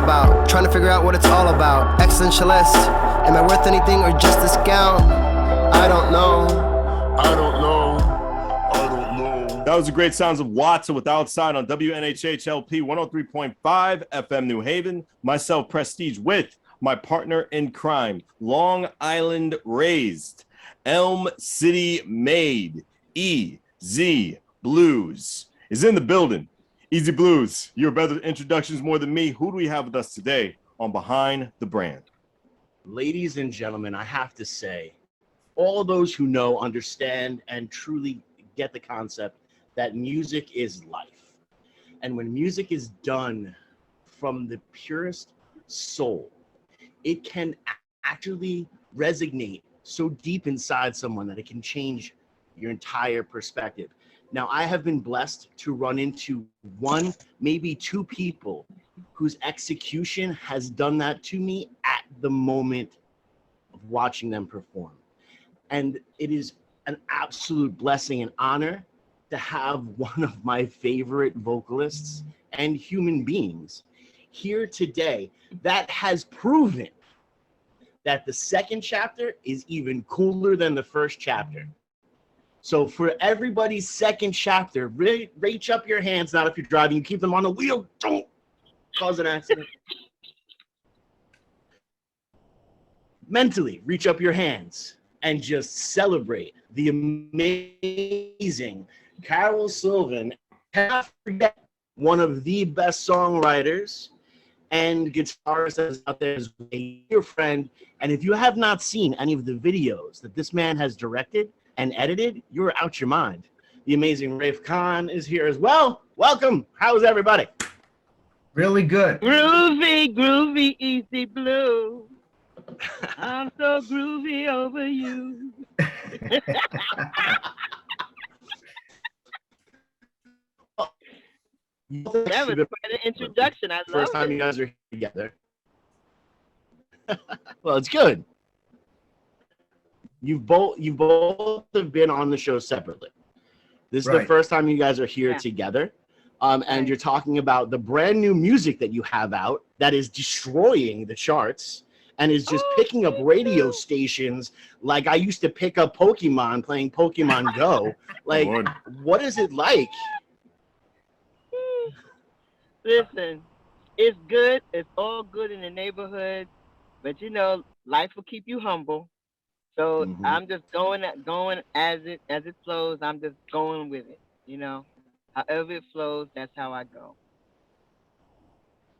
about, trying to figure out what it's all about. Existentialist, am I worth anything or just a scout? I don't know. I don't know. I don't know. That was the great sounds of Watson with Outside on WNHHLP 103.5 FM New Haven. Myself, Prestige, with my partner in crime, Long Island raised, Elm City made, EZ BlueZ is in the building. EZ BlueZ, your better introductions more than me. Who do we have with us today on Behind the Brand? Ladies and gentlemen, I have to say, all those who know, understand, and truly get the concept that music is life. And when music is done from the purest soul, it can actually resonate so deep inside someone that it can change your entire perspective. Now, I have been blessed to run into one, maybe two people whose execution has done that to me at the moment of watching them perform. And it is an absolute blessing and honor to have one of my favorite vocalists and human beings here today that has proven that the second chapter is even cooler than the first chapter. So for everybody's second chapter, reach up your hands. Not if you're driving, you keep them on the wheel. Don't cause an accident. Mentally, reach up your hands and just celebrate the amazing Carole Sylvan. Cannot forget one of the best songwriters and guitarist that is out there is a dear friend. And if you have not seen any of the videos that this man has directed and edited, you're out your mind. The amazing Rafe is here as well. Welcome. How's everybody? Really good. Groovy, groovy, easy blue. I'm so groovy over you. That was quite an introduction. I love it. First time you guys are together. Well, it's good. You both have been on the show separately. This is the first time you guys are here together. And you're talking about the brand new music that you have out that is destroying the charts and is just picking up radio stations like I used to pick up Pokemon playing Pokemon Go. Like, what is it like? Listen, it's good. It's all good in the neighborhood. But, you know, life will keep you humble. So I'm just going as it flows. I'm just going with it, you know. However it flows, that's how I go.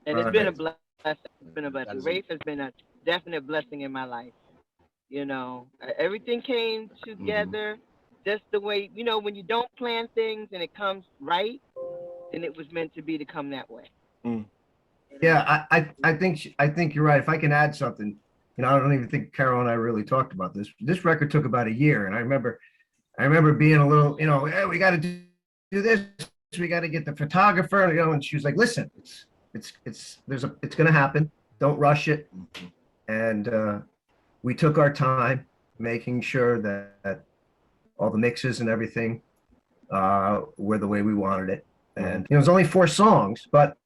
And it's been a blessing. It's been a blessing. Rafe has been a definite blessing in my life. You know, everything came together just the way, you know, when you don't plan things and it comes right, then it was meant to be to come that way. Yeah, I think you're right. If I can add something. You know, I don't even think Carole and I really talked about this. This record took about a year, and I remember being a little, you know, hey, we got to do this. We got to get the photographer, you know. And she was like, "Listen, it's going to happen. Don't rush it." And we took our time, making sure that all the mixes and everything were the way we wanted it. And you know, it was only 4 songs, but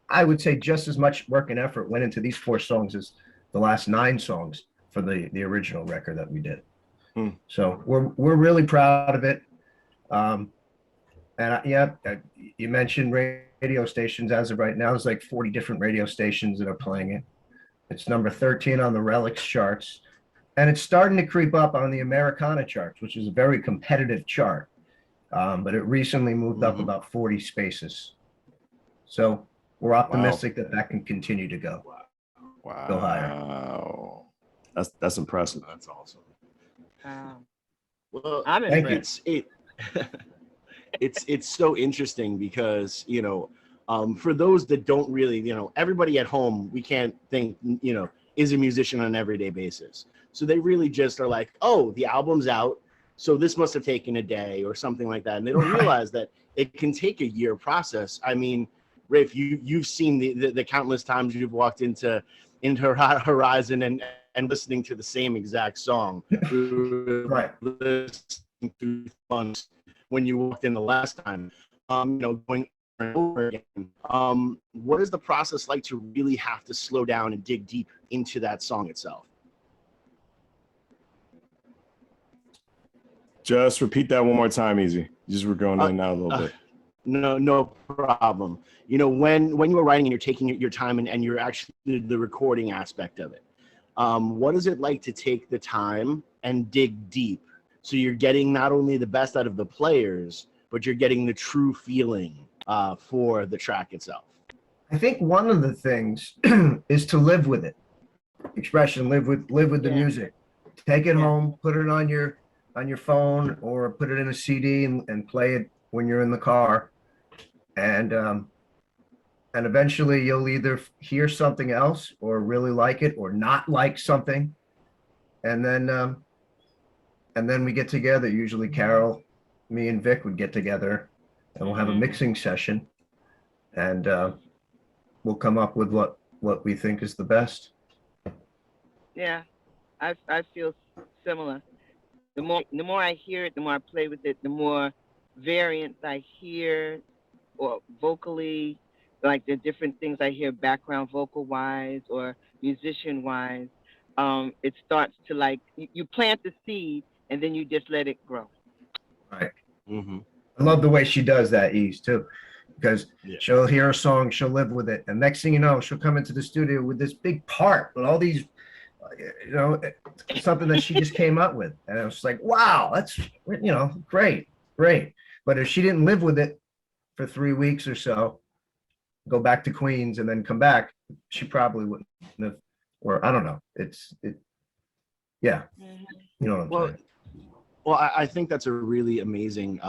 I would say just as much work and effort went into these 4 songs as the last 9 songs for the original record that we did. So we're really proud of it. You mentioned radio stations. As of right now, there's like 40 different radio stations that are playing it. It's number 13 on the Relics charts, and it's starting to creep up on the Americana charts, which is a very competitive chart. But it recently moved up about 40 spaces. So we're optimistic that can continue to go. Wow. Go higher. That's impressive. That's awesome. Well, I'm impressed. It's so interesting because, you know, for those that don't really, you know, everybody at home, we can't think, you know, is a musician on an everyday basis. So they really just are like, oh, the album's out, so this must have taken a day or something like that. And they don't realize that it can take a year process. I mean, Rafe, you've seen the countless times you've walked into Horizon and listening to the same exact song. Right. Listening to months when you walked in the last time. You know, going and over again. What is the process like to really have to slow down and dig deep into that song itself? Just repeat that one more time, Easy. Just we're going in and out a little bit. No problem. You know, when you were writing and you're taking your time and you're actually the recording aspect of it, what is it like to take the time and dig deep? So you're getting not only the best out of the players, but you're getting the true feeling for the track itself. I think one of the things is to live with it. Expression, live with the music. Take it home, put it on your phone, or put it in a CD and play it when you're in the car. And eventually you'll either hear something else or really like it or not like something. And then we get together. Usually Carole, me and Vic would get together and we'll have a mixing session, and we'll come up with what we think is the best. Yeah, I feel similar. The more I hear it, the more I play with it, the more variants I hear, or vocally, like the different things I hear background vocal wise or musician wise. It starts to, like, you plant the seed and then you just let it grow. Right. Mm-hmm. I love the way she does that, Ease, too, because she'll hear a song, she'll live with it, and next thing you know, she'll come into the studio with this big part with all these, you know, something that she just came up with, and I was like, wow, that's, you know, great. But if she didn't live with it for 3 weeks or so, go back to Queens and then come back, she probably wouldn't have, or I don't know. Yeah, you know what I'm saying. Well, I think that's a really amazing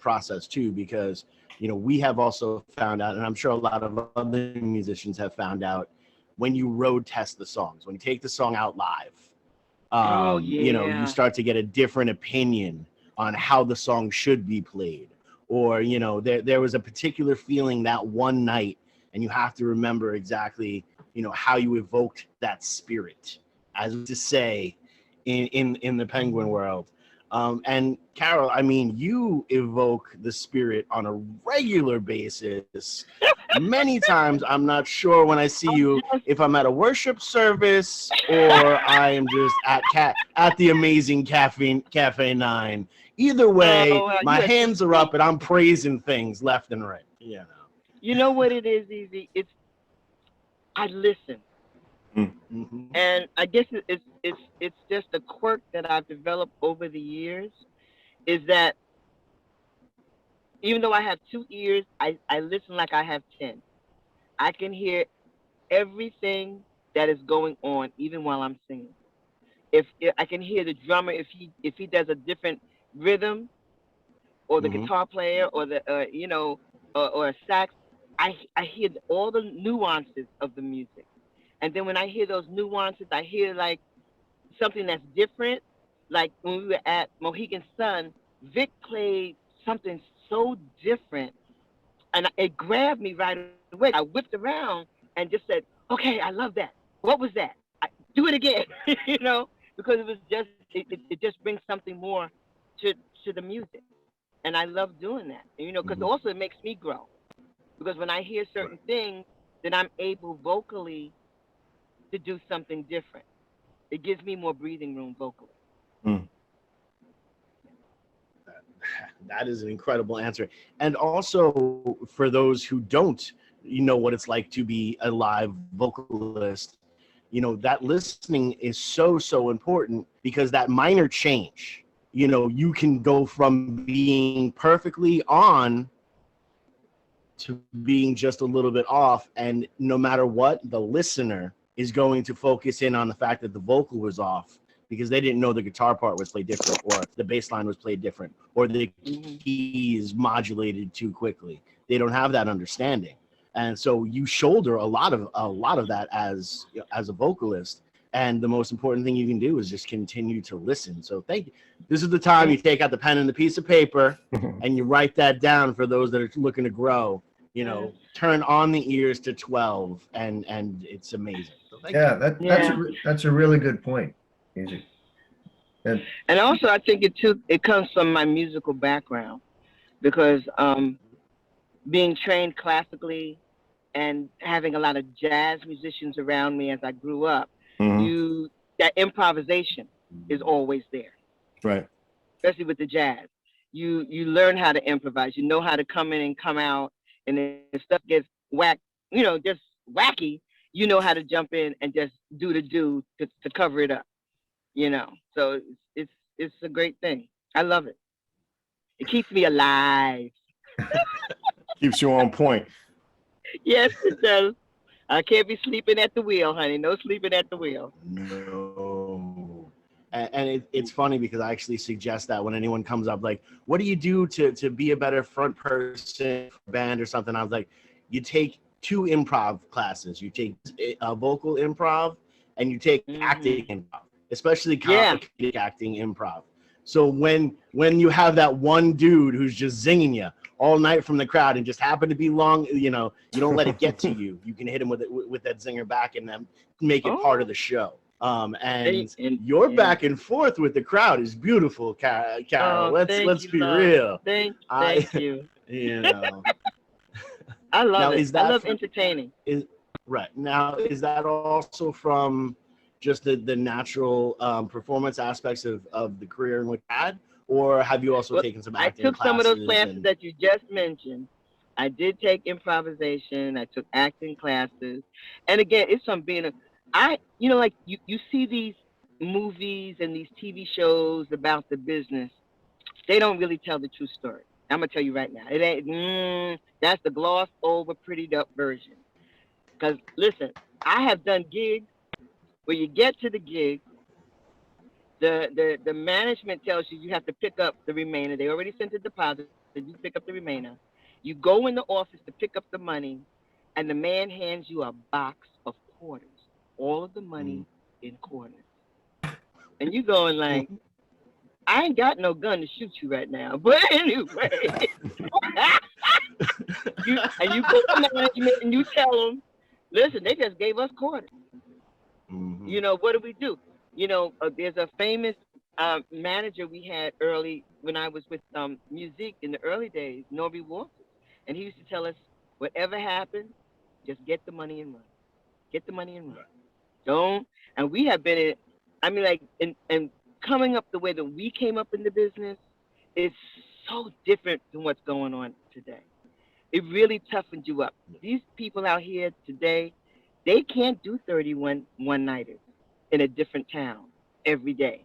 process too, because, you know, we have also found out, and I'm sure a lot of other musicians have found out, when you road test the songs, when you take the song out live, you know, you start to get a different opinion on how the song should be played. Or, you know, there was a particular feeling that one night, and you have to remember exactly, you know, how you evoked that spirit, as to say, in the Penguin world. And Carole, I mean, you evoke the spirit on a regular basis. Many times, I'm not sure when I see you if I'm at a worship service or I am just at the amazing Cafe 9. Either way, my hands are up and I'm praising things left and right. You know. You know what it is, Easy? It's, I listen. Mm-hmm. And I guess it's just a quirk that I've developed over the years, is that even though I have 2 ears, I listen like I have 10. I can hear everything that is going on, even while I'm singing. If I can hear the drummer, if he does a different rhythm, or the guitar player, or the you know, or a sax, I hear all the nuances of the music. And then when I hear those nuances, I hear like something that's different. Like when we were at Mohegan Sun, Vic played something so different, and it grabbed me right away. I whipped around and just said, "Okay, I love that. What was that? Do it again." You know, because it was just it just brings something more to the music, and I love doing that. And, you know, because also it makes me grow. Because when I hear certain things, then I'm able vocally to do something different. It gives me more breathing room vocally. That is an incredible answer. And also, for those who don't, you know, what it's like to be a live vocalist, you know, that listening is so important, because that minor change, you know, you can go from being perfectly on to being just a little bit off, and no matter what, the listener is going to focus in on the fact that the vocal was off, because they didn't know the guitar part was played different, or the bass line was played different, or the keys modulated too quickly. They don't have that understanding, and so you shoulder a lot of that as a vocalist. And the most important thing you can do is just continue to listen. So thank you. This is the time you take out the pen and the piece of paper and you write that down for those that are looking to grow. You know, turn on the ears to 12, and it's amazing. So thank you. That's a really good point. Easy. And also, I think it comes from my musical background, because being trained classically and having a lot of jazz musicians around me as I grew up, that improvisation is always there. Right. Especially with the jazz. You learn how to improvise. You know how to come in and come out, and if stuff gets just wacky, you know how to jump in and just do to cover it up. So it's a great thing. I love it. It keeps me alive. Keeps you on point. Yes, it does. I can't be sleeping at the wheel, honey. No sleeping at the wheel. No. And it's funny because I actually suggest that when anyone comes up, like, what do you do to be a better front person for a band or something? I was like, you take 2 improv classes. You take a vocal improv and you take acting improv, especially complicated acting improv. So when you have that one dude who's just zinging you all night from the crowd and just happen to be long, you don't let it get to you. You can hit him with that zinger back and then make it part of the show. And your back and forth with the crowd is beautiful, Carole. Let's be real. Thank you. I love it. I love entertaining. Right. Now, is that also from just the natural performance aspects of the career in which you had, or have you also taken some acting classes? I took some of those classes that you just mentioned. I did take improvisation. I took acting classes. And again, it's from being you see these movies and these TV shows about the business. They don't really tell the true story. I'm going to tell you right now. It ain't, that's the glossed over, prettied up version. Because, listen, I have done gigs where you get to the gig, the management tells you have to pick up the remainder. They already sent the deposit. You pick up the remainder. You go in the office to pick up the money, and the man hands you a box of quarters. All of the money in quarters. And you going like, I ain't got no gun to shoot you right now. But anyway. you go to management and you tell them, listen, they just gave us quarters. What do we do? There's a famous manager we had early when I was with music in the early days, Norby Walters. And he used to tell us, whatever happens, just get the money and run. Get the money and run. Don't. And we have been and coming up the way that we came up in the business is so different than what's going on today. It really toughens you up. These people out here today, they can't do 31 one-nighters in a different town every day.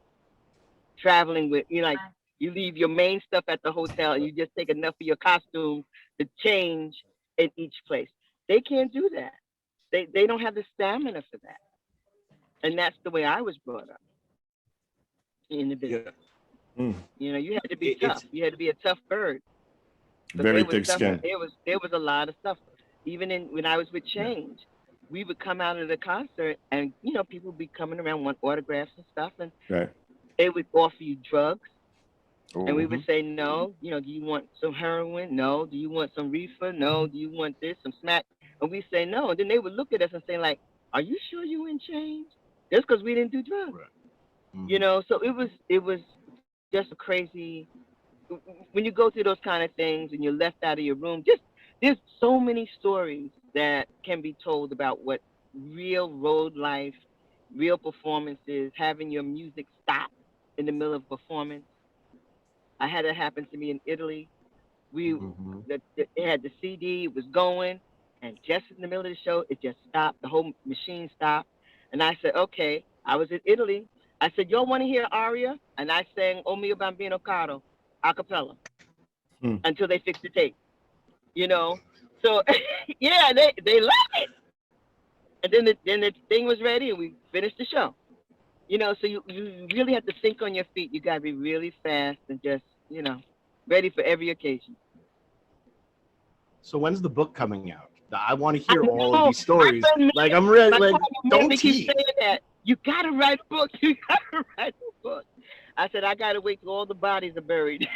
Traveling with, you leave your main stuff at the hotel and you just take enough of your costume to change in each place. They can't do that. They don't have the stamina for that. And that's the way I was brought up in the business. Yeah. You had to be tough. You had to be a tough bird. Very thick skin. There was a lot of stuff. Even when I was with Change, we would come out of the concert and, people would be coming around, want autographs and stuff. And they would offer you drugs. And we would say, no, do you want some heroin? No. Do you want some reefer? No. Do you want this, some smack? And we say no. And then they would look at us and say, like, are you sure you in Change? Just because we didn't do drugs. Right. So it was just a crazy, when you go through those kind of things and you're left out of your room, there's so many stories that can be told about what real road life, real performances, having your music stop in the middle of performance. I had it happen to me in Italy. It had the CD, it was going, and just in the middle of the show, it just stopped. The whole machine stopped. And I said, okay, I was in Italy. I said, y'all want to hear aria? And I sang O mio bambino caro, a cappella, until they fixed the tape. So, yeah, they loved it. And then the thing was ready, and we finished the show. So you really have to think on your feet. You got to be really fast and just, ready for every occasion. So when's the book coming out? I want to hear all of these stories. Like, I'm really, like, don't tease. Keep saying that. You got to write a book. You got to write a book. I said, I got to wait till all the bodies are buried.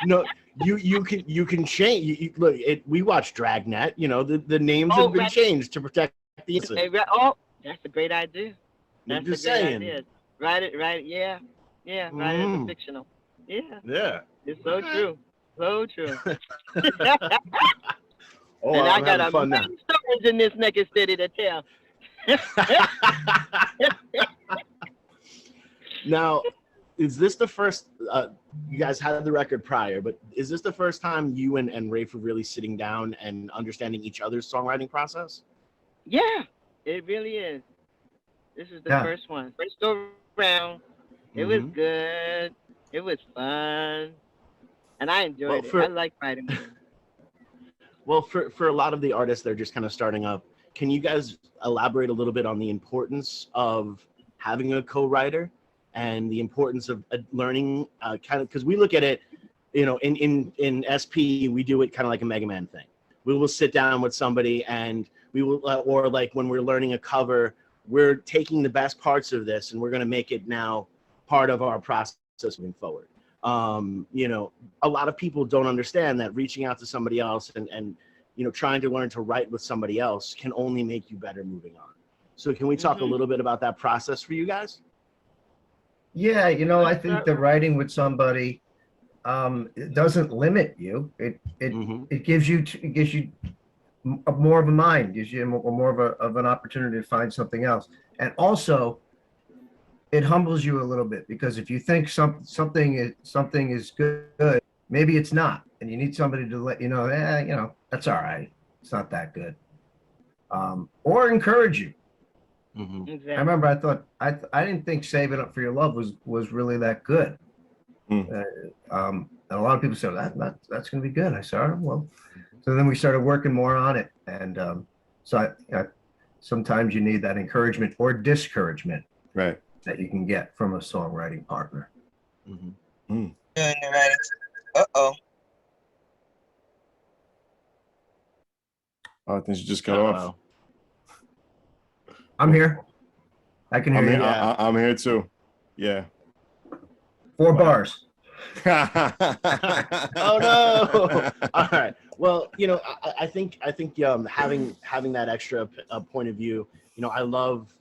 No, you can change. Look, we watch Dragnet. The names have been changed to protect the innocent. That's a great idea. That's just saying. Idea. Write it, yeah. Write it as a fictional. Yeah. Yeah. It's so true. So true. Oh, And I I'm got having a fun now. million stories in this naked city to tell. Now, is this the first? You guys had the record prior, but is this the first time you and Rafe were really sitting down and understanding each other's songwriting process? Yeah, it really is. This is the Yeah. first one. First go round. It was Mm-hmm. good. It was fun. And I Well, enjoyed it. I for like writing with him. for a lot of the artists that are just kind of starting up, can you guys elaborate a little bit on the importance of having a co-writer and the importance of learning kind of, because we look at it, you know, in SP we do it kind of like a Mega Man thing. We will sit down with somebody and we will or like when we're learning a cover, we're taking the best parts of this and we're going to make it now part of our process moving forward. You know, a lot of people don't understand that reaching out to somebody else and you know, trying to learn to write with somebody else can only make you better moving on. So can we talk a Mm-hmm. little bit about that process for you guys? Yeah, I Let's think start. the writing with somebody it doesn't limit you. Mm-hmm. It gives you more of a mind, gives you more of an opportunity to find something else. And also it humbles you a little bit because if you think something is good, maybe it's not, and you need somebody to let you know, that's all right. It's not that good, or encourage you. Mm-hmm. I Exactly. remember I thought I didn't think "Save It Up for Your Love" was really that good. Mm. And a lot of people said that's going to be good. I said, "Oh, well." So then we started working more on it, and sometimes you need that encouragement or discouragement Right. that you can get from a songwriting partner. Mm-hmm. Mm. Doing the writing. Uh-oh. Oh, I think she just cut off. I'm here. I can hear I'm here. you. Yeah. I'm here too. Yeah. 4 Wow. bars. Oh no! All right. Well, you know, I think having that extra point of view. You know, I love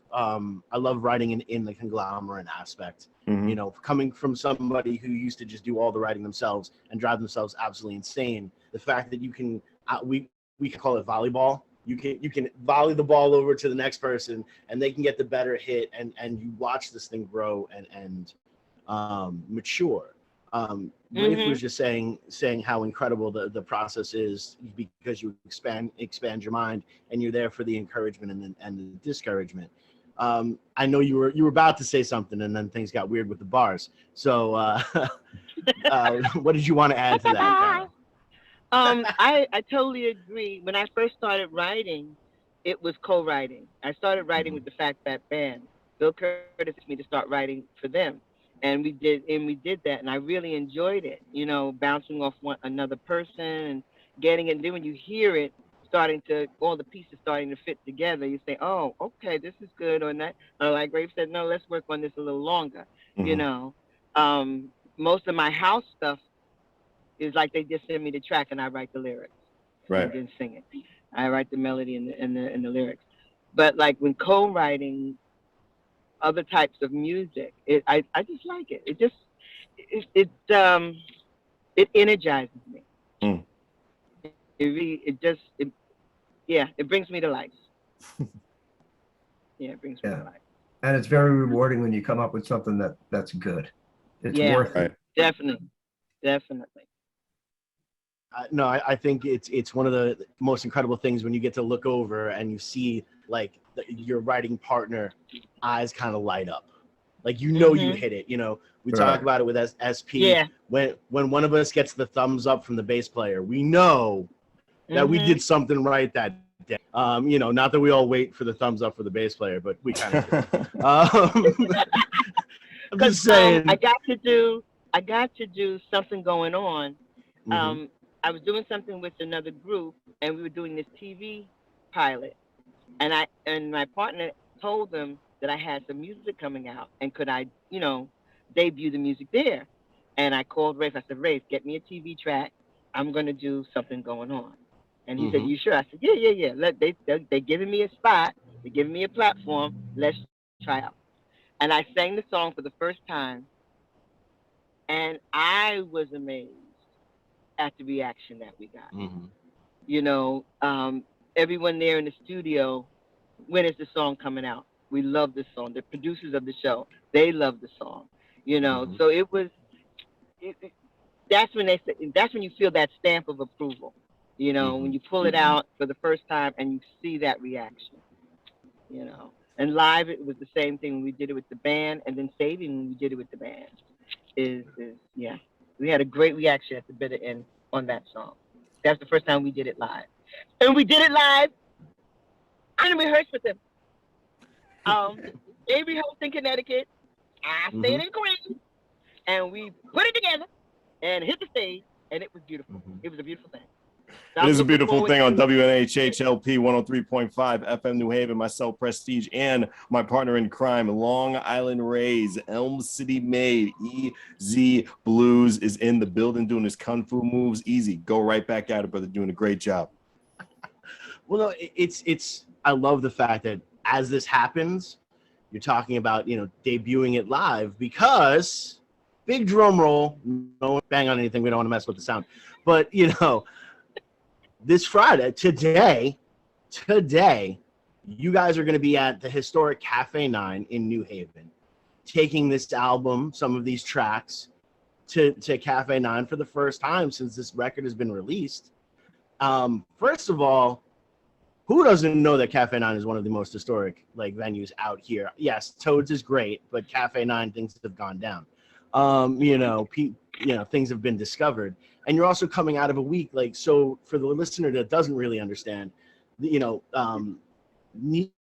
writing in the conglomerate aspect. Mhm. You know, coming from somebody who used to just do all the writing themselves and drive themselves absolutely insane. The fact that you can we can call it volleyball. You can volley the ball over to the next person and they can get the better hit and you watch this thing grow and mature. Rafe was Mm-hmm. just saying how incredible the process is because you expand your mind and you're there for the encouragement and the discouragement. I know you were about to say something and then things got weird with the bars. So what did you want to add to that, Carole? I totally agree. When I first started writing, it was co-writing. I started writing Mm-hmm. with the Fat Fat Band. Bill Curtis asked me to start writing for them, and we did that, and I really enjoyed it. You know, bouncing off one another person and getting it. And then when you hear it, starting to all the pieces starting to fit together, you say, "Oh, okay, this is good." Or not. Or like Rafe said, "No, let's work on this a little longer." You Mhm. know, most of my house stuff is like they just send me the track and I write the lyrics Right. and then sing it. I write the melody and the lyrics. But like when co-writing other types of music, I just like it. It energizes me. Mm. It yeah, it brings me to life. Yeah, it brings me to Yeah, life. and it's very rewarding when you come up with something that's good. It's Yeah, worth Right. it. definitely, definitely. No, I think it's one of the most incredible things when you get to look over and you see like your writing partner eyes kind of light up, like you know you Mhm. hit it. You know, we talk Right. about it with SP Yeah. when one of us gets the thumbs up from the bass player, we know that we did Mhm. something right that day. You know, not that we all wait for the thumbs up for the bass player, but we kind of do. I'm Because just saying. I got to do something going on. Hmm. I was doing something with another group, and we were doing this TV pilot, and my partner told them that I had some music coming out, and could I, debut the music there? And I called Rafe. I said, Rafe, get me a TV track. I'm gonna do something going on. And he said, Hmm. you sure? I said, yeah, yeah, yeah. They're giving me a spot. They're giving me a platform. Let's try out. And I sang the song for the first time, and I was amazed at the reaction that we got. Mm-hmm. You know, everyone there in the studio, when is the song coming out? We love the song. The producers of the show, they love the song. You know, Mm-hmm. so it was. That's when they say, that's when you feel that stamp of approval. You know, Mm-hmm. when you pull it out for the first time and you see that reaction. You know, and live it was the same thing. We did it with the band, and then Saving when we did it with the band. Is yeah, we had a great reaction at the bitter end on that song. That's the first time we did it live, and we did it live. I didn't rehearse with them. They rehearsed in Connecticut. I Mm-hmm. stayed in Queens, and we put it together and hit the stage, and it was beautiful. Mm-hmm. It was a beautiful thing. So It I'm is a looking beautiful forward thing on to WNHHLP 103.5 FM New Haven. Myself, Prestige, and my partner in crime, Long Island Rays, Elm City made. EZ BlueZ is in the building doing his kung fu moves. Easy. Go right back at it, brother. Doing a great job. Well, no, it's. I love the fact that as this happens, you're talking about debuting it live because big drum roll. No bang on anything. We don't want to mess with the sound, but this Friday, today, you guys are going to be at the historic Cafe 9 in New Haven, taking this album, some of these tracks, to Cafe 9 for the first time since this record has been released. First of all, who doesn't know that Cafe 9 is one of the most historic venues out here? Yes, Toads is great, but Cafe 9 things have gone down. Things have been discovered, and you're also coming out of a week so. For the listener that doesn't really understand, New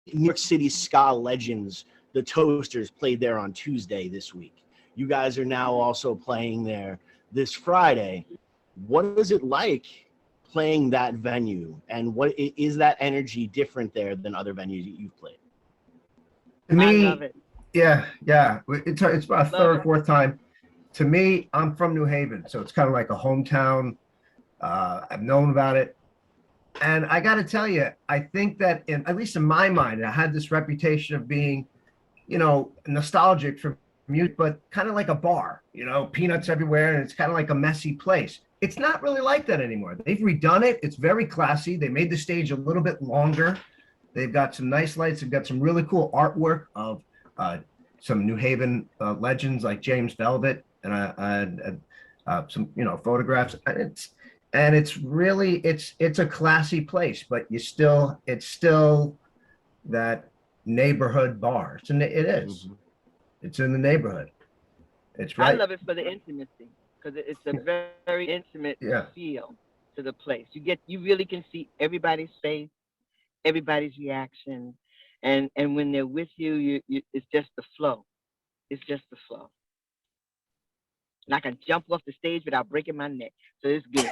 York City ska legends, the Toasters, played there on Tuesday this week. You guys are now also playing there this Friday. What is it like playing that venue, and what is that energy different there than other venues you've played? To me, I love it. yeah. It's about a third, fourth time. To me, I'm from New Haven, so it's kind of like a hometown. I've known about it. And I got to tell you, I think that at least in my mind, I had this reputation of being, nostalgic for music, but kind of like a bar, peanuts everywhere. And it's kind of like a messy place. It's not really like that anymore. They've redone it. It's very classy. They made the stage a little bit longer. They've got some nice lights. They've got some really cool artwork of some New Haven legends like James Velvet and some photographs. And it's really it's a classy place, but it's still that neighborhood bar. It is. Mm-hmm. It's in the neighborhood. It's right. I love it for the intimacy because it's a very, very intimate feel to the place. You really can see everybody's face, everybody's reaction, and when they're with you, it's just the flow. It's just the flow. And I can jump off the stage without breaking my neck, so it's good.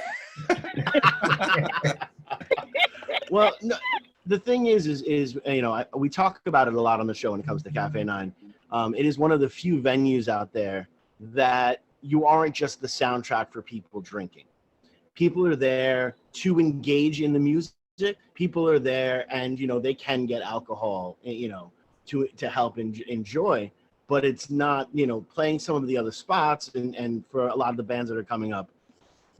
Well, no, the thing is we talk about it a lot on the show when it comes to Cafe 9. It is one of the few venues out there that you aren't just the soundtrack for people drinking. People are there to engage in the music. People are there, and they can get alcohol, to help enjoy. But it's not, playing some of the other spots, and for a lot of the bands that are coming up.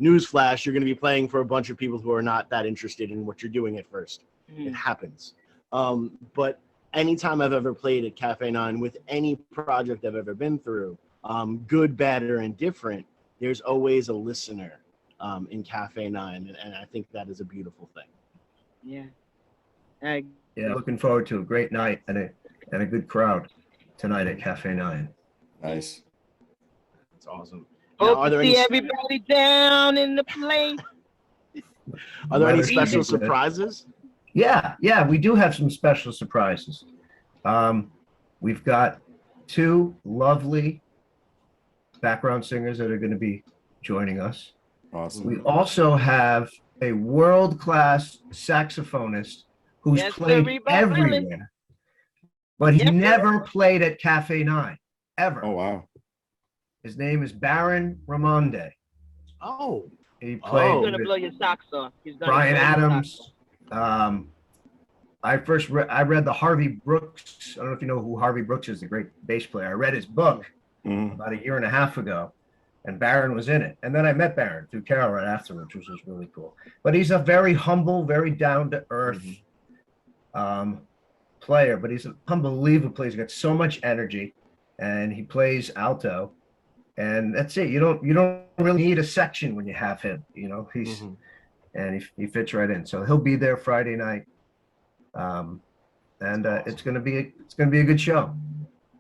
Newsflash, you're going to be playing for a bunch of people who are not that interested in what you're doing at first. Mm-hmm. It happens. But anytime I've ever played at Cafe 9 with any project I've ever been through, good, bad, or indifferent, there's always a listener in Cafe 9, and I think that is a beautiful thing. Yeah. Yeah, looking forward to a great night and a good crowd tonight at Cafe 9. Nice. That's awesome. Hope to see everybody down in the place. Are there any special surprises? Yeah, we do have some special surprises. We've got 2 lovely background singers that are going to be joining us. Awesome. We also have a world-class saxophonist who's played everywhere, but he never played at Cafe 9, ever. Oh, wow. His name is Baron Ramonde. Oh. He played He's going to blow your socks off. Brian Adams. I read the Harvey Brooks. I don't know if you know who Harvey Brooks is, the great bass player. I read his book about a year and a half ago. and Baron was in it. And then I met Baron through Carole right afterwards, which was really cool. But he's a very humble, very down to earth player. But he's an unbelievable player. He's got so much energy, and he plays alto, and that's it. You don't really need a section when you have him. You know, and he fits right in. So he'll be there Friday night, and awesome. It's gonna be a good show.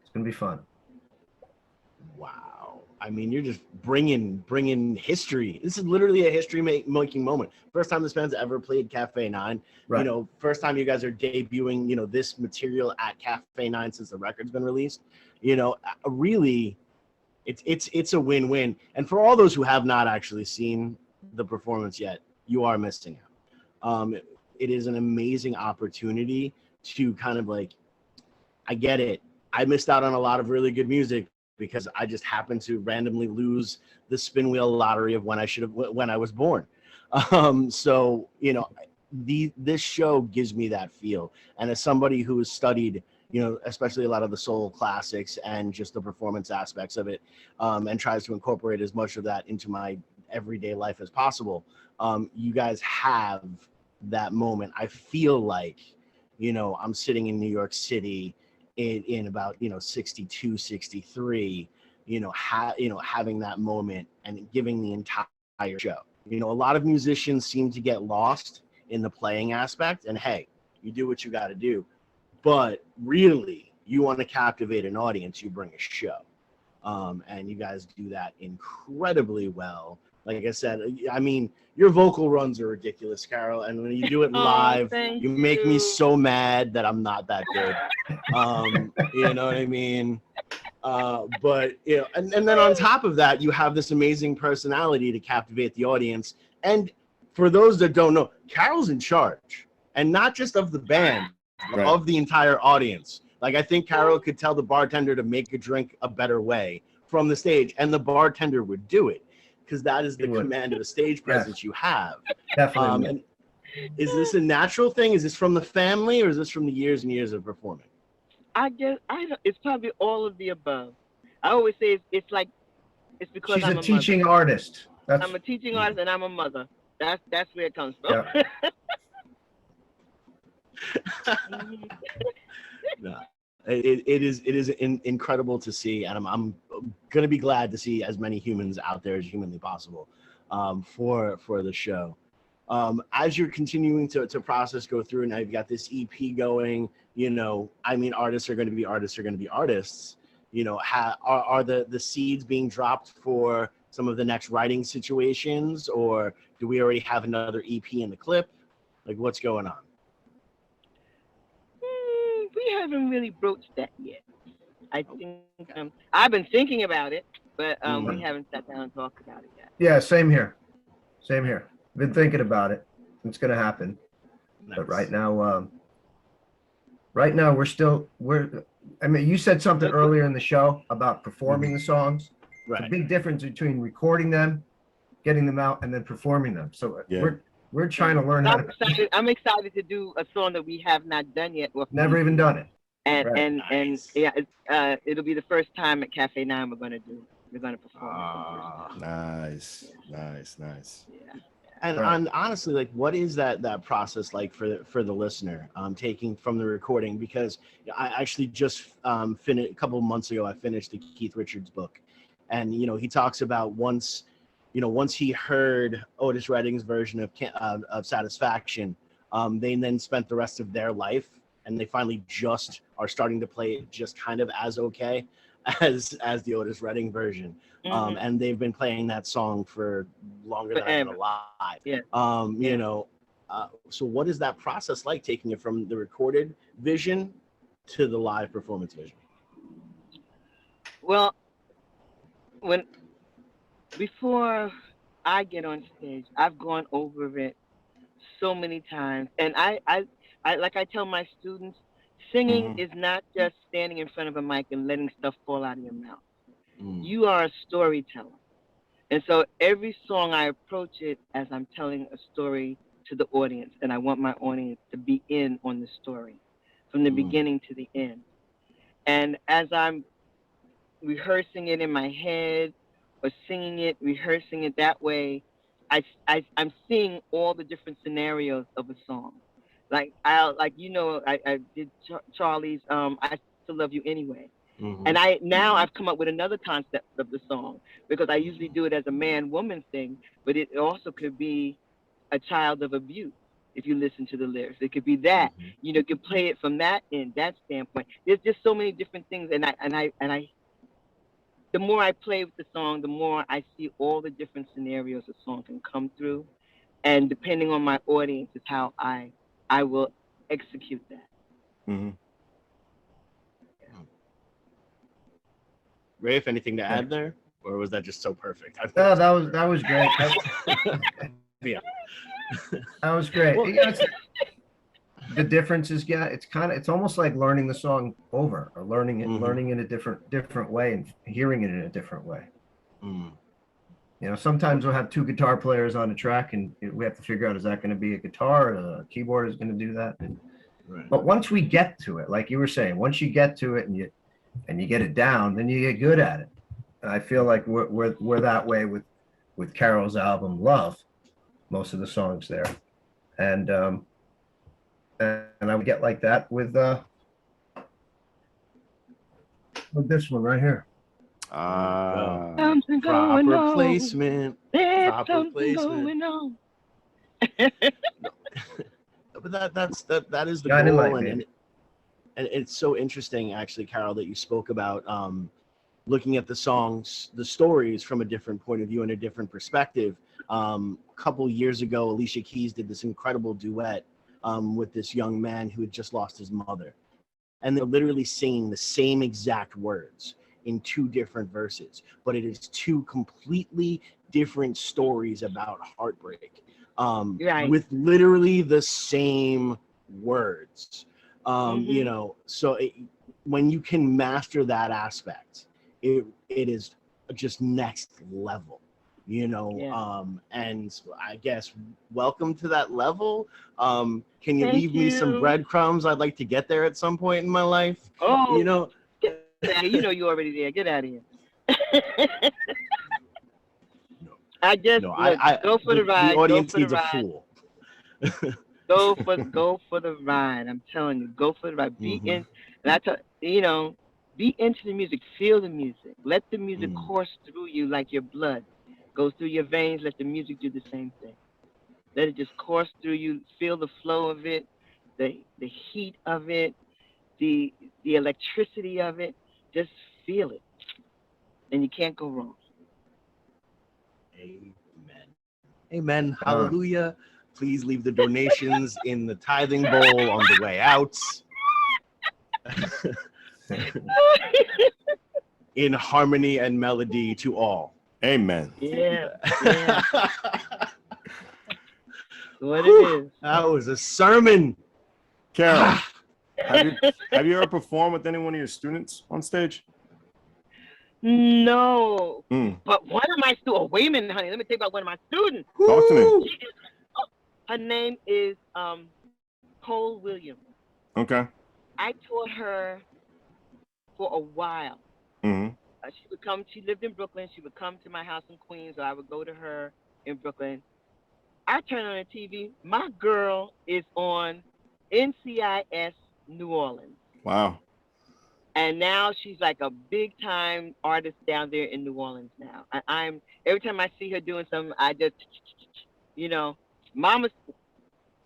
It's gonna be fun. Wow. I mean, you're just bringing history. This is literally a history making moment. First time this band's ever played Cafe 9. Right. You know, first time you guys are debuting, you know, this material at Cafe 9 since the record's been released. You know, really, it's a win-win. And for all those who have not actually seen the performance yet, you are missing out. It is an amazing opportunity to kind of like, I get it. I missed out on a lot of really good music because I just happened to randomly lose the spin wheel lottery of when I was born. So, you know, this show gives me that feel. And as somebody who has studied, you know, especially a lot of the soul classics and just the performance aspects of it, and tries to incorporate as much of that into my everyday life as possible, you guys have that moment. I feel like, you know, I'm sitting in New York City in about, you know, 62, 63, you know, having that moment and giving the entire show. You know, a lot of musicians seem to get lost in the playing aspect, and hey, you do what you got to do. But really, you want to captivate an audience, you bring a show. And you guys do that incredibly well. Like I said, I mean, your vocal runs are ridiculous, Carole. And when you do it live, you make me so mad that I'm not that good. You know what I mean? But, you know, and then on top of that, you have this amazing personality to captivate the audience. And for those that don't know, Carole's in charge. And not just of the band, but of the entire audience. Like, I think Carole could tell the bartender to make a drink a better way from the stage, and the bartender would do it, because that is the command of the stage presence you have. Definitely. And is this a natural thing? Is this from the family, or is this from the years and years of performing? I guess it's probably all of the above. I always say it's because she's I'm a teaching artist. I'm a teaching artist, and I'm a mother. That's where it comes from. Yeah. No, it is incredible to see, and I'm gonna be glad to see as many humans out there as humanly possible for the show. As you're continuing to process, go through, now you've got this EP going. You know, I mean, artists are going to be artists. You know, are the seeds being dropped for some of the next writing situations, or do we already have another EP in the clip? Like, what's going on? We haven't really broached that yet. I think I've been thinking about it, but we haven't sat down and talked about it yet. Yeah, same here. Been thinking about it. It's gonna happen. Nice. But right now I mean, you said something earlier in the show about performing the songs. Right. It's a big difference between recording them, getting them out, and then performing them. So we're trying to learn how to. I'm excited to do a song that we have not done yet. Never even done it. And yeah, it'll be the first time at Cafe 9 we're gonna perform. Nice. Yeah. And honestly, like, what is that process like for the listener, taking from the recording? Because I actually just finished a couple of months ago. I finished the Keith Richards book, and you know, he talks about once he heard Otis Redding's version of Satisfaction, they then spent the rest of their life, and they finally just are starting to play it just kind of as okay as the Otis Redding version. And they've been playing that song for longer than I've been alive. Yeah. You know, so what is that process like, taking it from the recorded vision to the live performance vision? Well, before I get on stage, I've gone over it so many times, and I like I tell my students, singing is not just standing in front of a mic and letting stuff fall out of your mouth. You are a storyteller. And so every song I approach it as I'm telling a story to the audience, and I want my audience to be in on the story from the beginning to the end. And as I'm rehearsing it in my head or singing it, rehearsing it that way, I'm seeing all the different scenarios of a song. Like I did Charlie's I Still Love You Anyway. And I've come up with another concept of the song because I usually do it as a man woman thing, but it also could be a child of abuse. If you listen to the lyrics, it could be that you can play it from that standpoint. There's just so many different things, and I the more I play with the song, the more I see all the different scenarios a song can come through, and depending on my audience is how I will execute that. Mm-hmm. Rafe, anything to add there, or was that just so perfect? No, that was great. Yeah. That was great. Well, the difference is, it's almost like learning the song over or learning in a different way and hearing it in a different way. Sometimes we'll have two guitar players on a track and we have to figure out, is that going to be a guitar or a keyboard is going to do that? But once we get to it, like you were saying, once you get to it and you get it down, then you get good at it. And I feel like we're that way with Carole's album Love, most of the songs there. And I would get like that with this one right here. Something going proper on. placement. There's Proper something placement. going on. But that is the Shining goal, light, and it's so interesting, actually, Carole, that you spoke about looking at the songs, the stories from a different point of view and a different perspective. A couple years ago, Alicia Keys did this incredible duet with this young man who had just lost his mother, and they're literally singing the same exact words in two different verses, but it is two completely different stories about heartbreak, with literally the same words. So when you can master that aspect, it is just next level, and I guess welcome to that level. Can you leave me some breadcrumbs? I'd like to get there at some point in my life. You already there. Get out of here. Go for the ride. The audience needs a fool. Go for the ride. I'm telling you, go for the ride. Be in, and be into the music. Feel the music. Let the music course through you like your blood goes through your veins. Let the music do the same thing. Let it just course through you. Feel the flow of it, the heat of it, the electricity of it. Just feel it, and you can't go wrong. Amen. Hallelujah. Please leave the donations in the tithing bowl on the way out. In harmony and melody to all. Amen. Yeah. What it is. That was a sermon. Carole, have you ever performed with any one of your students on stage? No. But one of my students, wait a minute, honey. Let me tell you about one of my students. Talk to me. Her name is Cole Williams. Okay. I taught her for a while. She would come. She lived in Brooklyn. She would come to my house in Queens, or I would go to her in Brooklyn. I turn on the TV. My girl is on NCIS New Orleans. Wow. And now she's like a big time artist down there in New Orleans now. I'm every time I see her doing something, I just, Mama.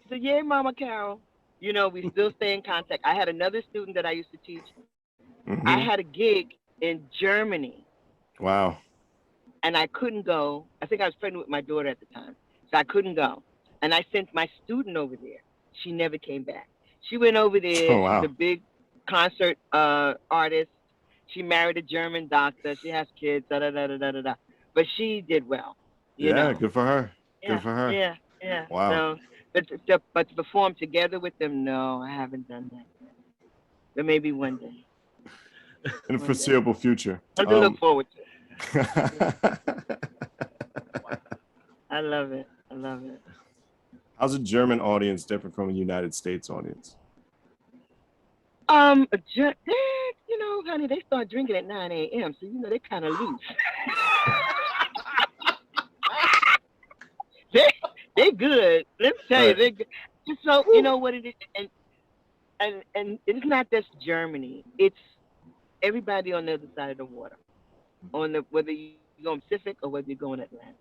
So yeah, Mama Carole. We still stay in contact. I had another student that I used to teach. I had a gig in Germany. Wow. And I couldn't go. I think I was pregnant with my daughter at the time. So I couldn't go. And I sent my student over there. She never came back. She went over there. Oh, wow. She's a big concert artist. She married a German doctor. She has kids. But she did well. You know? Good for her. Yeah, Good for her. Yeah. Wow. So, but to perform together with them, no, I haven't done that yet. But maybe one day. In the foreseeable future. Something to look forward to. I love it. How's a German audience different from a United States audience? Honey, they start drinking at 9 a.m., so they kind of loose. They're good. Let me tell you, Right. they're good. So you know what it is, and it's not just Germany. It's everybody on the other side of the water. On the whether you're going Pacific or whether you're going Atlantic,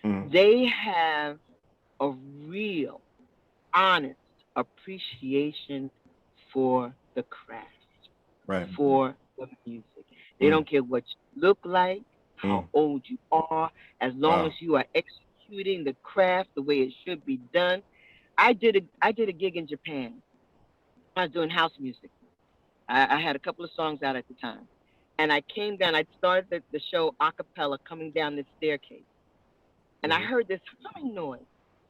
Mm. they have a real, honest appreciation for the craft, Right. for the music. They Mm. don't care what you look like, how Mm. old you are, as long Wow. as you are executing the craft the way it should be done. I did a gig in Japan. I was doing house music. I had a couple of songs out at the time. And I came down, I started the show a cappella coming down this staircase. And I heard this humming noise.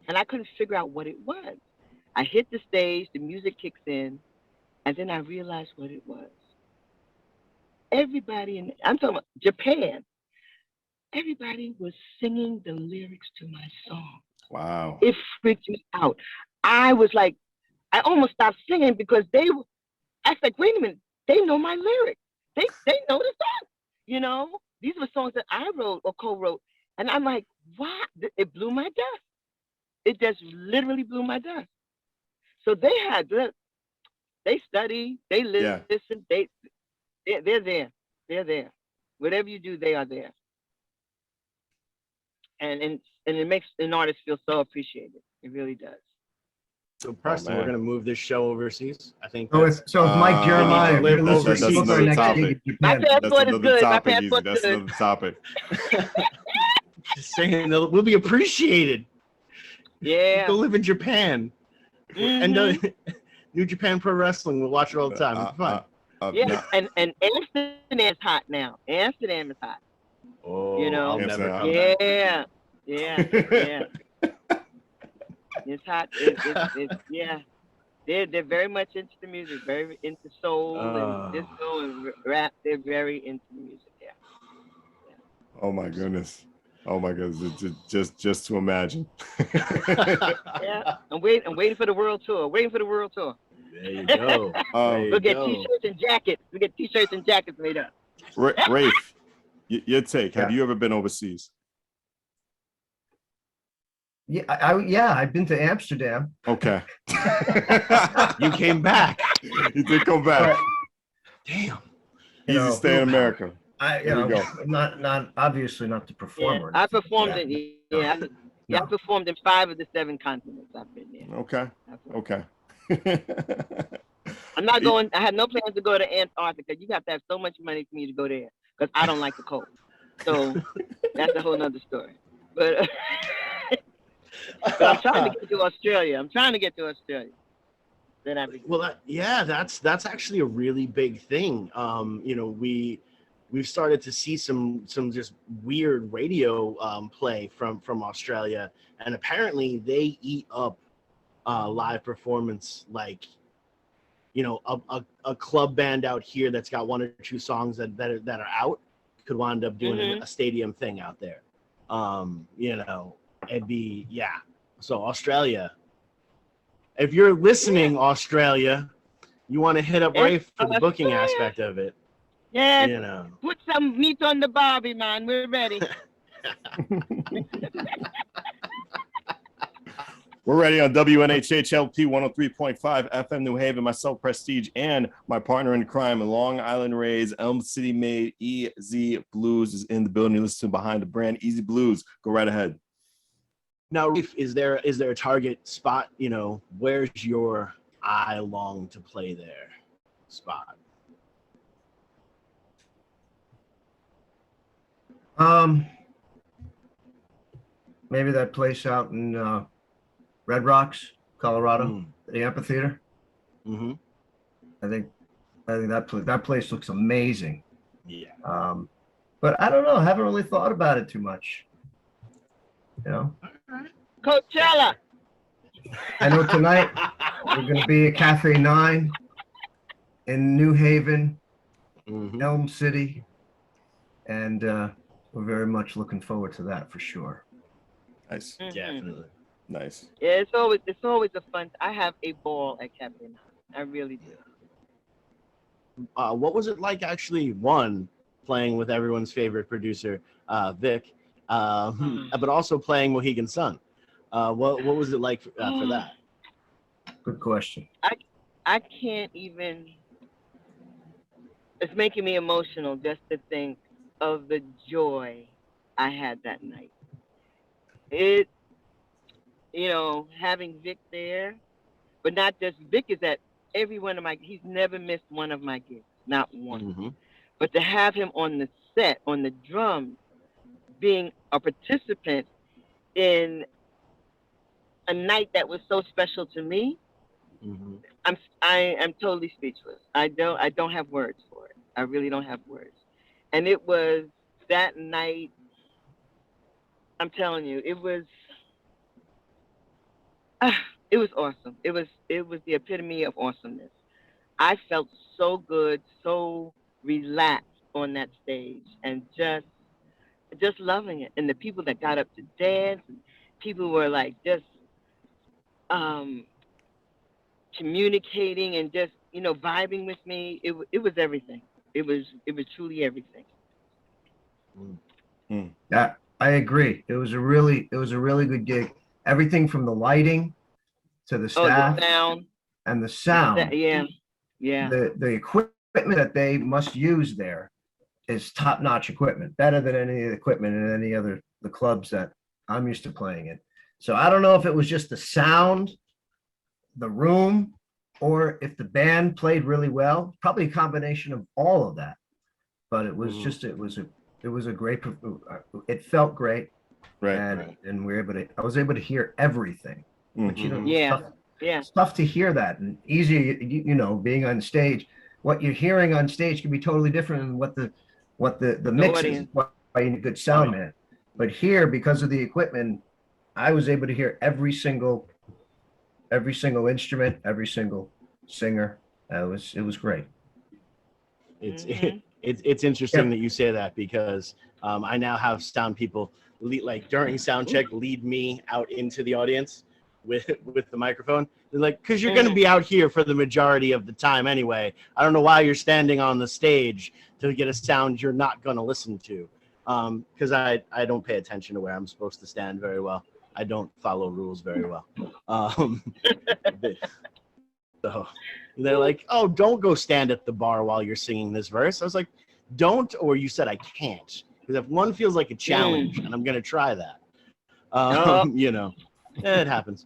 And I couldn't figure out what it was. I hit the stage, the music kicks in, and then I realized what it was. Everybody I'm talking about Japan, everybody was singing the lyrics to my song. Wow. It freaked me out. I was like, I almost stopped singing because I was like, wait a minute, they know my lyrics. They know the song. You know, these were songs that I wrote or co-wrote, and I'm like, what? It blew my dust. It just literally blew my dust. So they study, they Yeah. listen, they're there, they're there. Whatever you do, they are there, and it makes an artist feel so appreciated. It really does. So Preston, we're man. gonna move this show overseas. I think So that's if Mike Jeremiah, live if you're listening, overseas. book our That's next another gig in My Japan. That's passport is another good. My topic, Easy. passport's That's good. another topic. just saying that we'll be appreciated. Yeah. Go live in Japan. And New Japan Pro Wrestling. We'll watch it all the time. It's fun. Yeah, No. and Amsterdam is hot now. Amsterdam is hot. Oh, You know? I'll never Amsterdam. come back. Yeah. It's hot. Yeah. They're very much into the music, very into soul and disco and rap. They're very into the music. Yeah. Oh my goodness. Oh my goodness. Just to imagine. Yeah. I'm waiting for the world tour. There you go. We'll get t-shirts and jackets. We get t-shirts and jackets made up. Rafe, your take. Have Yeah. you ever been overseas? Yeah, I've been to Amsterdam. Okay. You came back. You did come back. Damn. Easy stay in America. There we go. Not obviously not to perform. Yeah, Or I performed anything. I performed in 5 of the 7 continents I've been there. Okay. I'm not going. I have no plans to go to Antarctica. You have to have so much money for me to go there because I don't like the cold. So that's a whole nother story. But, but I'm trying to get to Australia. Then that's actually a really big thing. You know, we've started to see some just weird radio play from Australia, and apparently they eat up live performance like, you know, a club band out here that's got 1 or 2 songs that are out could wind up doing a stadium thing out there. You know, it'd be So Australia, if you're listening, Australia, you want to hit up Rafe for the booking aspect of it. Yeah, you know. Put some meat on the barbie, man. We're ready. We're ready on WNHHLP 103.5 FM New Haven. Myself, Prestige, and my partner in crime, Long Island Rays, Elm City made EZ BlueZ is in the building. Listen to Behind the Brand, EZ BlueZ. Go right ahead. Now, Rafe, is there a target spot? You know, where's your I long to play there spot? Maybe that place out in Red Rocks, Colorado, the amphitheater. Mm-hmm. I think that place looks amazing. Yeah. But I don't know. I haven't really thought about it too much. You know. Coachella. I know tonight we're going to be at Cafe 9 in New Haven, Elm City, and we're very much looking forward to that for sure. Nice. Definitely. Nice. Yeah, it's always a fun. I have a ball at Cafe 9. I really do. What was it like actually playing with everyone's favorite producer, Vic, but also playing Mohegan Sun? What was it like for that? Good question. I can't even. It's making me emotional just to think of the joy I had that night. It, having Vic there, but not just Vic is at every one of he's never missed one of my gigs, not one. Mm-hmm. But to have him on the set, on the drums, being a participant in a night that was so special to me, Mm-hmm. I am totally speechless. I don't have words for it. I really don't have words. And it was that night. I'm telling you, it was awesome. It was the epitome of awesomeness. I felt so good, so relaxed on that stage, and just loving it. And the people that got up to dance, and people were like just um, communicating and just vibing with me. It was everything. It was truly everything. Yeah, I agree. It was a really good gig. Everything from the lighting to the Oh, the staff sound. and the sound. Yeah, yeah. The equipment that they must use there is top-notch equipment, better than any of the equipment in any other the clubs that I'm used to playing in. So I don't know if it was just the sound, the room, or if the band played really well. Probably a combination of all of that. But it was just it was a great. It felt great, Right. and I was able to hear everything. But Yeah, it's tough to hear that, and easy, being on stage. What you're hearing on stage can be totally different than what the mix is. audience. Why you need a good sound man. But here, because of the equipment, I was able to hear every single instrument, every single singer. It was great. It's Mhm. it's interesting Yeah. that you say that because I now have sound people like during sound check lead me out into the audience with the microphone. They're like, because you're going to be out here for the majority of the time anyway. I don't know why you're standing on the stage to get a sound you're not going to listen to. Because I don't pay attention to where I'm supposed to stand very well. I don't follow rules very well. So they're like, oh, don't go stand at the bar while you're singing this verse. I was like, don't, or you said I can't. Because if one feels like a challenge, and I'm going to try that, it happens.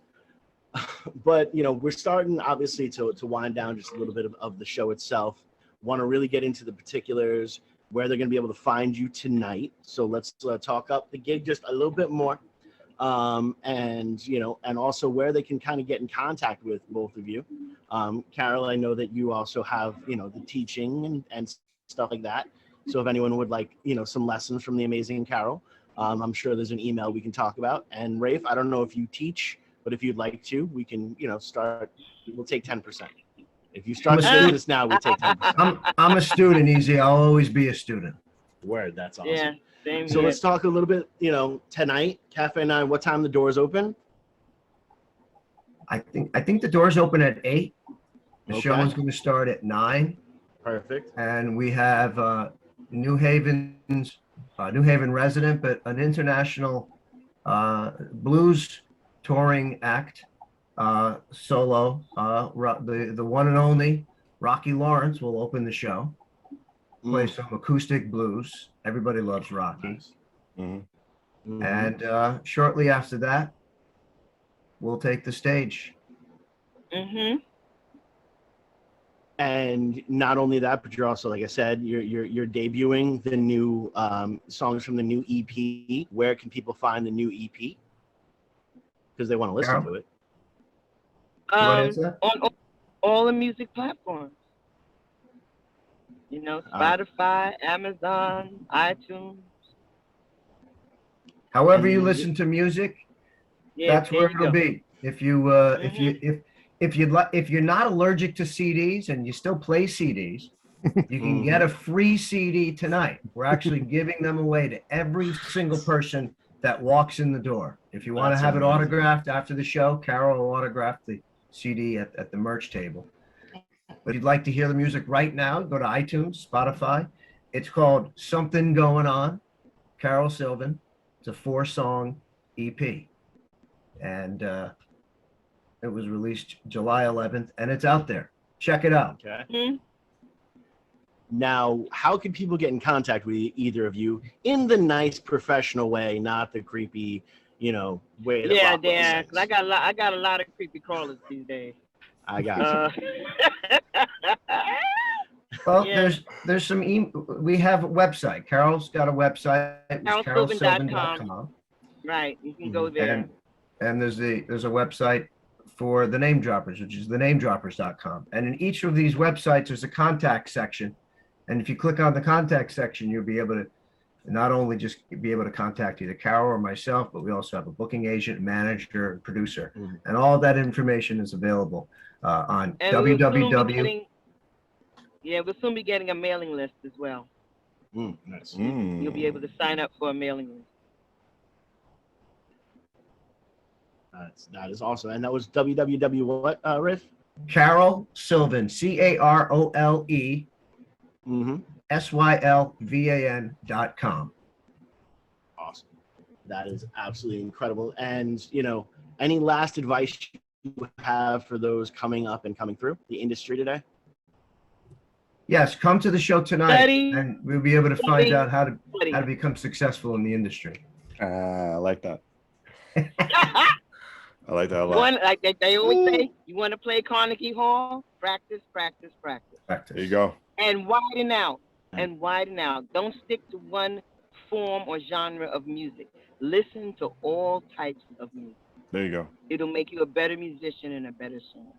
But, we're starting, obviously, to wind down just a little bit of the show itself. Want to really get into the particulars, where they're going to be able to find you tonight. So let's talk up the gig just a little bit more. And also where they can kind of get in contact with both of you. Carole, I know that you also have, the teaching and stuff like that. So if anyone would like, some lessons from the amazing Carole, I'm sure there's an email we can talk about. And Rafe, I don't know if you teach, but if you'd like to, we can, start, we'll take 10%. If you start doing this now, we take 10%. I'm a student, Easy. I'll always be a student. Word, that's awesome. Yeah, same So here. let's talk a little bit, tonight, Cafe 9, what time the doors open? I think the doors open at 8. The Okay. show is going to start at 9. Perfect. And we have New Haven resident, but an international blues touring act, solo. The one and only Rocky Lawrence will open the show. Play some acoustic blues. Everybody loves Rocky. Nice. And shortly after that, we'll take the stage. And not only that, but you're also, like I said, you're debuting the new songs from the new EP. Where can people find the new EP? Because they want to listen to it. What is that? On all the music platforms. Spotify, Amazon, iTunes. However you listen to music, Yeah, that's where there you it'll go. be. If you're not allergic to CDs and you still play CDs, you can get a free CD tonight. We're actually giving them away to every single person that walks in the door. If you want to have it autographed after the show, Carole will autograph the CD at the merch table. But if you'd like to hear the music right now, go to iTunes, Spotify. It's called Something Going On, Carole Sylvan. It's a 4-song EP. and it was released July 11th, and it's out there. Check it out. Okay. Mm-hmm. Now, how can people get in contact with either of you in the nice professional way, not the creepy, way that Yeah, Rockwell yeah. says? 'Cause I got a lot of creepy callers these days. I got you. Well, Yeah. there's some we have a website. Carole's got a website. It's carolesylvan.com. Right, you can go there. And there's a website for the Name Droppers, which is thenamedroppers.com. And in each of these websites, there's a contact section. And if you click on the contact section, you'll be able to not only just be able to contact either Carole or myself, but we also have a booking agent, manager, and producer. And all that information is available on www. We'll soon be getting a mailing list as well. Nice. You'll be able to sign up for a mailing list. That is awesome. And that was www what, Rafe? Carole Sylvan, CAROLE. SYLVAN.com. Awesome. That is absolutely incredible. And, any last advice you have for those coming up and coming through the industry today? Yes, come to the show tonight, and we'll be able to find out how to become successful in the industry. I like that. I like that a lot. Like they always say, you want to play Carnegie Hall? Practice, practice, practice. There you go. And widen out. Don't stick to one form or genre of music. Listen to all types of music. There you go. It'll make you a better musician and a better singer.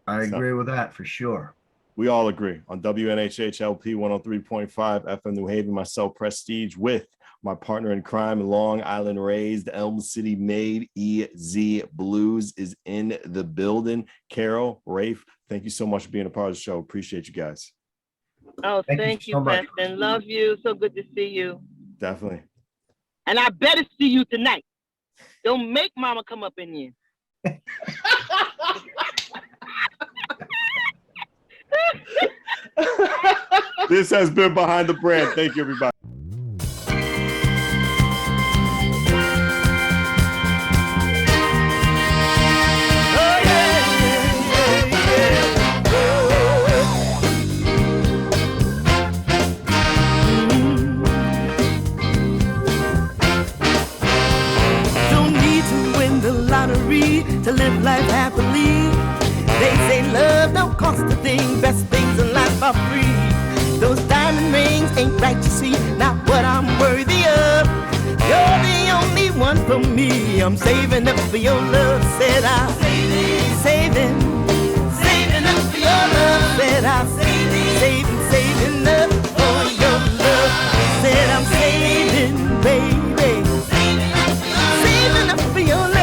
I agree with that for sure. We all agree. On WNHHLP 103.5 FM New Haven, myself, Prestige, with my partner in crime, Long Island raised, Elm City made, EZ BlueZ is in the building. Carole, Rafe, thank you so much for being a part of the show. Appreciate you guys. Oh, thank you, Preston. Love you. So good to see you. Definitely. And I better see you tonight. Don't make mama come up in here. This has been Behind the Brand. Thank you, everybody. To live life happily. They say love don't cost a thing. Best things in life are free. Those diamond rings ain't right, you see. Not what I'm worthy of. You're the only one for me. I'm saving up for your love. Said I'm saving up for your love. Said I'm saving up for your love. Said I'm saving, baby. Saving up for your love.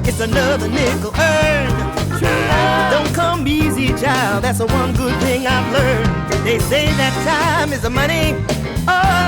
It's another nickel earned. Don't come easy, child. That's the one good thing I've learned. They say that time is the money. Oh,